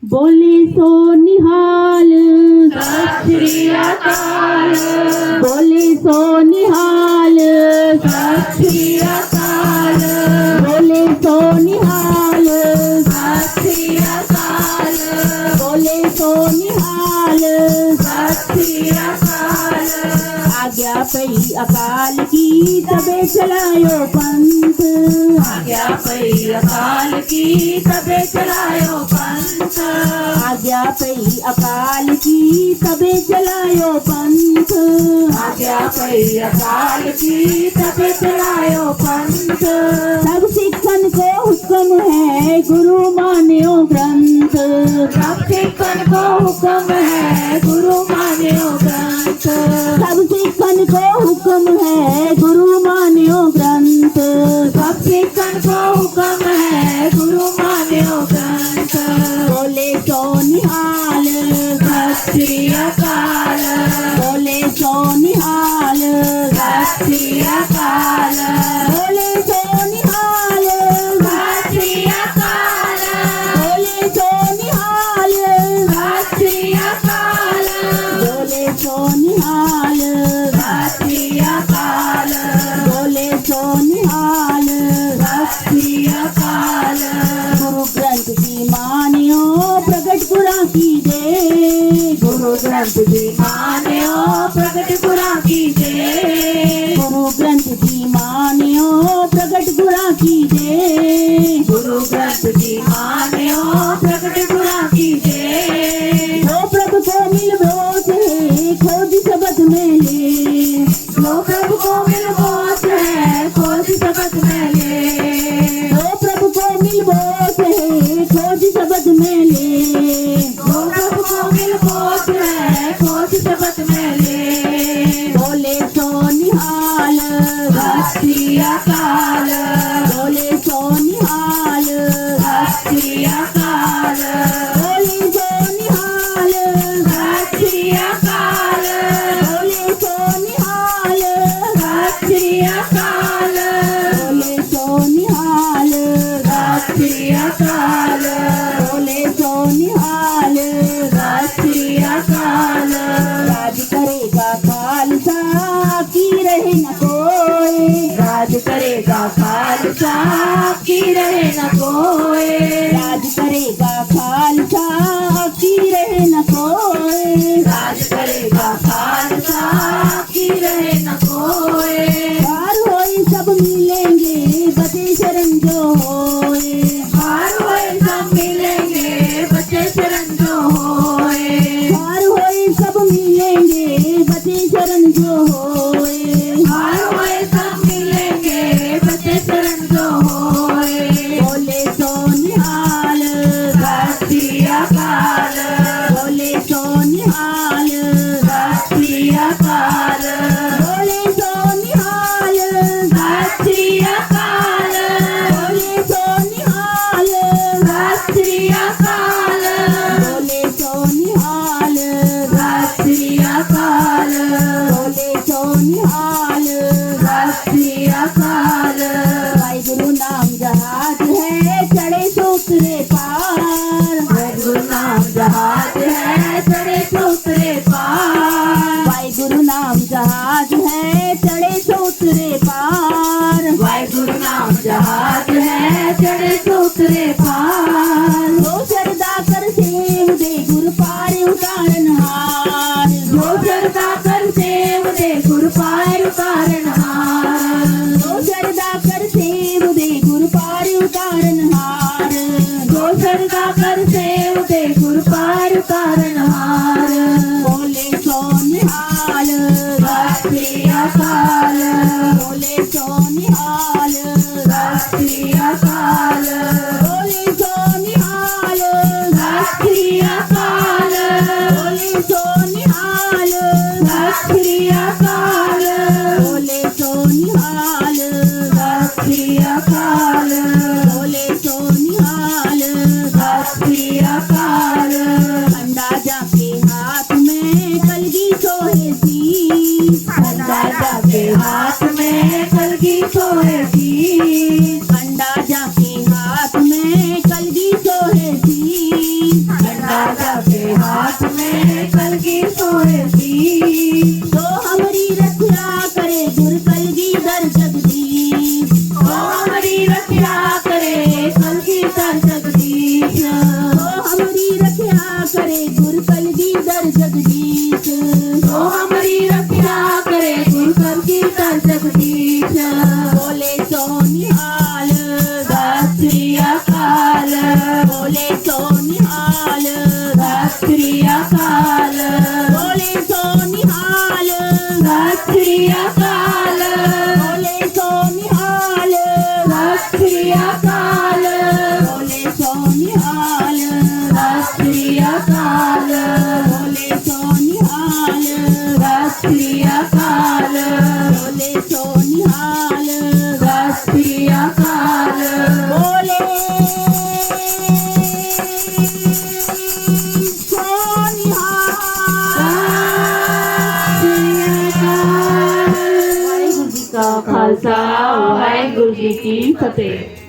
बोले सो निहाल सत श्री अकाल। बोले सो निहाल सत श्री अकाल। बोले सो निहाल सत श्री अकाल। बोले सो निहाल सत श्री अकाल। आज्ञा पई अकाल की तबे चलायो पंथ आज्ञा पई अकाल की तबे चलायो पंथ। आज्ञा पई अकाल की तबे चलायो पंथ आज्ञा पई अकाल की तबे चलायो पंथ। सब सिखन को हुक्म है गुरु मान्यो ग्रंथ सब सिखन को हुक्म है गुरु मान्यो ग्रंथ। सब सिखन को हुक्म है गुरु मान्यो ग्रंथ सब सिखन को हुक्म है गुरु मान्यो ग्रंथ। बोले सो निहाल सत श्री अकाल। बोले सो निहाल सत श्री अकाल। बोले सो निहाल सत श्री अकाल। बोले सो निहाल सत श्री अकाल। बोले सो निहाल सत श्री अकाल। बोले सो निहाल सत श्री अकाल। गुरु ग्रंथ की मानियो प्रगट पुरा की दे गुरु ग्रंथ जी मान्यो प्रगट पुरा की जय। गुरु ग्रंथ की मानियो प्रगट पुरा की दे गुरु ग्रंथ जी मान्यो प्रगट पुरा की जय। जो प्रभु को मिलबो से खोज शब्द में ले जो प्रभु को मिलबो है खोज शब्द में ले। जो प्रभु को मिलबो से खोज शब्द में ले जो प्रभु को मिलबो है खोज शब्द में ले। बोले सो निहाल सत श्री अकाल। बोले सो निहाल सत श्री अकाल। बोले सो निहाल सत श्री अकाल। बोले सो निहाल सत श्री अकाल। बोले सो निहाल सत श्री अकाल। बोले सो निहाल सत श्री अकाल। राज करेगा खालसा की रहे न कोई राज करेगा खालसा की रहे न कोई। राज करेगा खालसा की रहे न कोई राज करेगा खालसा की रहे न कोई। पार होई सब मिलेंगे बचे शरण जो होए हार होए सब मिलेंगे बच्चे शरण जो होए। पार होई सब मिलेंगे बचे शरण जो होए हार होए सब मिलेंगे बच्चे शरण जो होए। बोले सो निहाल सत श्री अकाल। बोले सो निहाल सत श्री अकाल। बोले सो निहाल सत श्री अकाल। बोले सो निहाल सत श्री अकाल। बोले सो निहाल सत श्री अकाल। बोले सो निहाल सत श्री अकाल। भाई गुरु नाम जहाज है चढ़े तो उतरे पार गुरु नाम जहाज है चढ़े तो उतरे पार। भाई गुरु नाम जहाज है चढ़े तो उतरे पार वाहिगुरु नाम जहाज है चढ़े तो उतरे पार। जो श्रद्धा कर सेव दे गुरु पार उतारन हार जो श्रद्धा कर सेव दे गुरु पार उतारन हार। जो श्रद्धा कर सेव दे गुरु पार उतारन हार जो श्रद्धा कर सेव दे गुरु पार उतारन हार। बोले सो निहाल सत श्री अकाल। बोले सो निहाल सत श्री अकाल। बोले सो निहाल सत श्री अकाल। बोले सो निहाल सत श्री अकाल। बोले सो निहाल सत श्री अकाल। बोले सो निहाल सत श्री अकाल। अंदाजा के ਧੰਨ ਜਗਦੀਸ਼ ओ हमारी रखिया करे गुर कलगीधर जगदीश ओ हमारी रक्षा करे गुरु कलगीधर जगदीश बोले सोनिहाल सत श्री अकाल बोले सोनिहाल सत श्री अकाल बोले सोनिहाल सत श्री अकाल बोले सोनिहाल सत श्री अकाल बोले सोनिहाल सत श्री अकाल बोले सोनिहाल सत श्री अकाल बोले सोनिहाल सत श्री अकाल बोले सोनिहाल वाहिगुरु जी का खालसा वाहिगुरु जी की फतेह।